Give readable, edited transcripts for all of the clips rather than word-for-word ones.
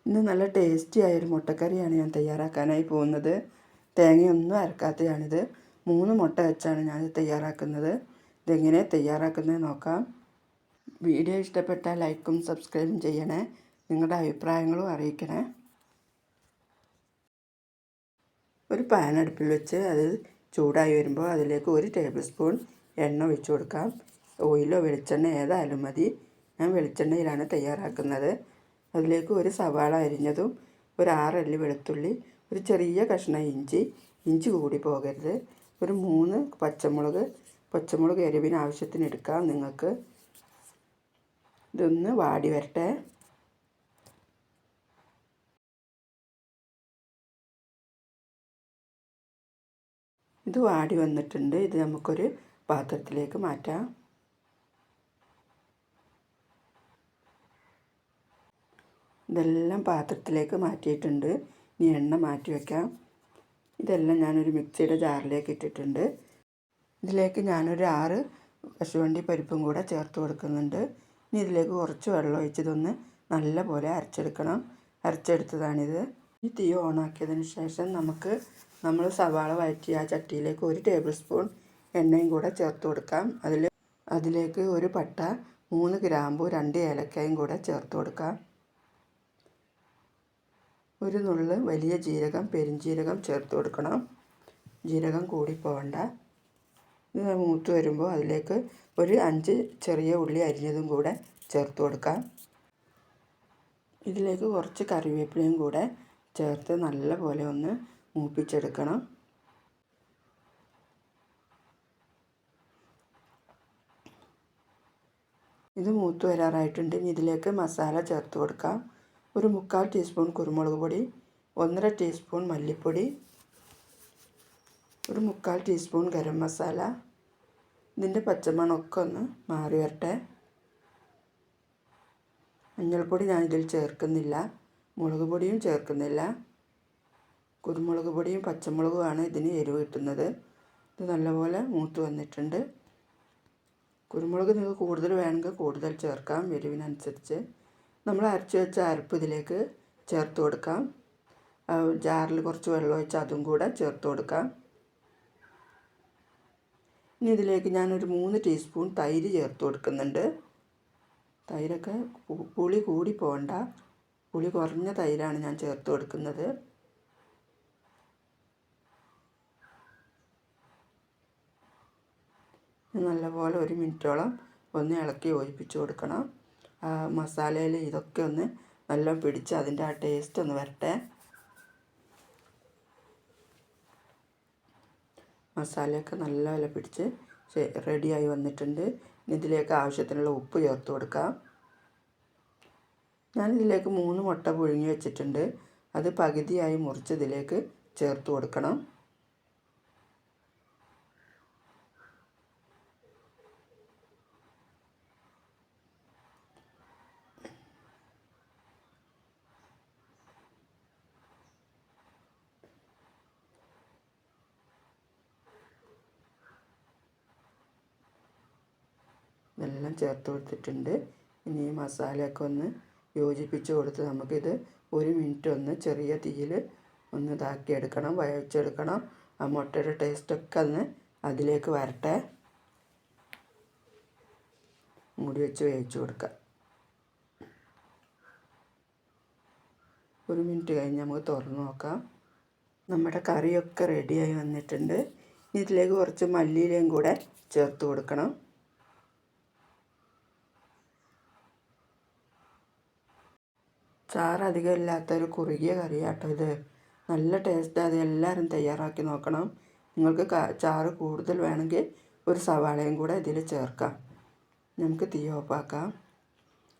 ഇന്ന് നല്ല ടേസ്റ്റി ആയൊരു മുട്ടക്കറിയാണ് ഞാൻ തയ്യാറാക്കാനായി പോകുന്നത്. തേങ്ങയൊന്നും അരക്കാത്തതാണിത്. 3 മുട്ട വെച്ചാണ് ഞാൻ തയ്യാറാക്കുന്നത്. ഇതെങ്ങനെ തയ്യാറാക്കുന്നത് നോക്കാം. വീഡിയോ ഇഷ്ടപ്പെട്ടാൽ ലൈക്കും സബ്സ്ക്രൈബും ചെയ്യണേ. നിങ്ങളുടെ അഭിപ്രായങ്ങളും അറിയിക്കണേ. ഒരു പാൻ അടുപ്പിൽ വെച്ച് അത് ചൂടായി വരുമ്പോൾ അതിലേക്ക് 1 ടേബിൾ സ്പൂൺ എണ്ണ ഒഴിച്ചു കൊടുക്കാം. ഓയിലോ വെളിച്ചെണ്ണ ഏതായാലും മതി. ഞാൻ വെളിച്ചെണ്ണയിലാണ് തയ്യാറാക്കുന്നത്. അതിലേക്ക് 1 സവാള അരിഞ്ഞതും, ഒരു 6 അല്ലി വെളുത്തുള്ളി, ഒരു ചെറിയ കഷ്ണം ഇഞ്ചി കൂടി പോകരുത്, ഒരു 3 പച്ചമുളക് എരിവിന് ആവശ്യത്തിന് എടുക്കാം നിങ്ങൾക്ക്. ഇതൊന്ന് വാടി വരട്ടെ. ഇത് വാടി വന്നിട്ടുണ്ട്. ഇത് നമുക്കൊരു പാത്രത്തിലേക്ക് മാറ്റാം. ഇതെല്ലാം പാത്രത്തിലേക്ക് മാറ്റിയിട്ടുണ്ട്. ഇനി എണ്ണ മാറ്റി വയ്ക്കാം. ഇതെല്ലാം ഞാനൊരു മിക്സിയുടെ ജാറിലേക്ക് ഇട്ടിട്ടുണ്ട്. ഇതിലേക്ക് ഞാനൊരു 6 കശുവണ്ടി പരിപ്പും കൂടെ ചേർത്ത് കൊടുക്കുന്നുണ്ട്. ഇനി ഇതിലേക്ക് കുറച്ച് വെള്ളം ഒഴിച്ചതൊന്ന് നല്ല പോലെ അരച്ചെടുത്തതാണിത്. ഈ തീ ഓണാക്കിയതിന് ശേഷം നമ്മൾ സവാള വഴറ്റിയ ആ ചട്ടിയിലേക്ക് 1 ടേബിൾ സ്പൂൺ എണ്ണയും കൂടെ ചേർത്ത് കൊടുക്കാം. അതിലേക്ക് 1 പട്ട, 3 ഗ്രാമ്പു, 2 ഏലക്കായും കൂടെ ചേർത്ത് കൊടുക്കാം. ഒരു നുള്ള് വലിയ ജീരകം, പെരുംജീരകം ചേർത്ത് കൊടുക്കണം. ജീരകം കൂടി പോകണ്ട. ഇത് മൂത്ത് വരുമ്പോൾ അതിലേക്ക് ഒരു 5 ചെറിയ ഉള്ളി അരിഞ്ഞതും കൂടെ ചേർത്ത് കൊടുക്കാം. ഇതിലേക്ക് കുറച്ച് കറിവേപ്പിലയും കൂടെ ചേർത്ത് നല്ല പോലെ ഒന്ന് മൂപ്പിച്ചെടുക്കണം. ഇത് മൂത്ത് വരാറായിട്ടുണ്ട്. ഇനി ഇതിലേക്ക് മസാല ചേർത്ത് കൊടുക്കാം. ഒരു 3/4 ടീസ്പൂൺ കുരുമുളക് പൊടി, 1.5 ടീസ്പൂൺ മല്ലിപ്പൊടി, ഒരു 3/4 ടീസ്പൂൺ ഗരം മസാല. ഇതിൻ്റെ പച്ചമണമൊക്കെ ഒന്ന് മാറി വരട്ടെ. മഞ്ഞൾപ്പൊടി ഞാനിതിൽ ചേർക്കുന്നില്ല, മുളക് പൊടിയും ചേർക്കുന്നില്ല. കുരുമുളക് പൊടിയും പച്ചമുളകുമാണ് ഇതിന് എരിവ് കിട്ടുന്നത്. ഇത് നല്ലപോലെ മൂത്ത് വന്നിട്ടുണ്ട്. കുരുമുളക് നിങ്ങൾക്ക് കൂടുതൽ വേണമെങ്കിൽ കൂടുതൽ ചേർക്കാം, എരിവിനനുസരിച്ച്. നമ്മൾ അരച്ച് വെച്ച അരപ്പ് ഇതിലേക്ക് ചേർത്ത് കൊടുക്കാം. ജാറിൽ കുറച്ച് വെള്ളം ഒഴിച്ച് അതും കൂടെ ചേർത്ത് കൊടുക്കാം. ഇനി ഇതിലേക്ക് ഞാനൊരു 3 ടീസ്പൂൺ തൈര് ചേർത്ത് കൊടുക്കുന്നുണ്ട്. തൈരൊക്കെ പുളി കൂടി പോകണ്ട, പുളി കുറഞ്ഞ തൈരാണ് ഞാൻ ചേർത്ത് കൊടുക്കുന്നത്. നല്ലപോലെ 1 മിനിറ്റോളം ഒന്ന് ഇളക്കി യോജിപ്പിച്ച് കൊടുക്കണം. മസാലയിൽ ഇതൊക്കെ ഒന്ന് നല്ല പിടിച്ച് അതിൻ്റെ ആ ടേസ്റ്റ് ഒന്ന് വരട്ടെ. മസാലയൊക്കെ നല്ലപോലെ പിടിച്ച് റെഡിയായി വന്നിട്ടുണ്ട്. ഇതിലേക്ക് ആവശ്യത്തിനുള്ള ഉപ്പ് ചേർത്ത് കൊടുക്കാം. ഞാനിതിലേക്ക് 3 മുട്ട പുഴുങ്ങി വെച്ചിട്ടുണ്ട്. അത് പകുതിയായി മുറിച്ച് ഇതിലേക്ക് ചേർത്ത് കൊടുക്കണം. ഇതെല്ലാം ചേർത്ത് കൊടുത്തിട്ടുണ്ട്. ഇനി ഈ മസാലയൊക്കെ ഒന്ന് യോജിപ്പിച്ച് കൊടുത്ത് നമുക്കിത് 1 മിനിറ്റ് ഒന്ന് ചെറിയ തീയിൽ ഒന്ന് ഇതാക്കിയെടുക്കണം, വഴച്ചെടുക്കണം. ആ മുട്ടയുടെ ടേസ്റ്റൊക്കെ ഒന്ന് അതിലേക്ക് വരട്ടെ. മൂടി വെച്ച് വേവിച്ച് കൊടുക്കാം. 1 മിനിറ്റ് കഴിഞ്ഞ് നമുക്ക് തുറന്ന് നോക്കാം. നമ്മുടെ കറിയൊക്കെ റെഡിയായി വന്നിട്ടുണ്ട്. ഇതിലേക്ക് കുറച്ച് മല്ലിയിലയും കൂടെ ചേർത്ത് കൊടുക്കണം. ചാറ് അധികം ഇല്ലാത്തൊരു കുറുകിയ കറിയാട്ടോ ഇത്. നല്ല ടേസ്റ്റ്. അത് എല്ലാവരും തയ്യാറാക്കി നോക്കണം. നിങ്ങൾക്ക് ചാറ് കൂടുതൽ വേണമെങ്കിൽ ഒരു സവാളയും കൂടെ ഇതിൽ ചേർക്കാം. നമുക്ക് തീ ഓഫാക്കാം.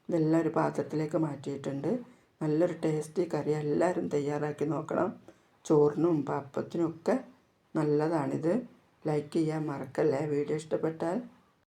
ഇതെല്ലാം ഒരു പാത്രത്തിലേക്ക് മാറ്റിയിട്ടുണ്ട്. നല്ലൊരു ടേസ്റ്റി കറി, എല്ലാവരും തയ്യാറാക്കി നോക്കണം. ചോറിനും പപ്പത്തിനും ഒക്കെ നല്ലതാണിത്. ലൈക്ക് ചെയ്യാൻ മറക്കല്ലേ. വീഡിയോ ഇഷ്ടപ്പെട്ടാൽ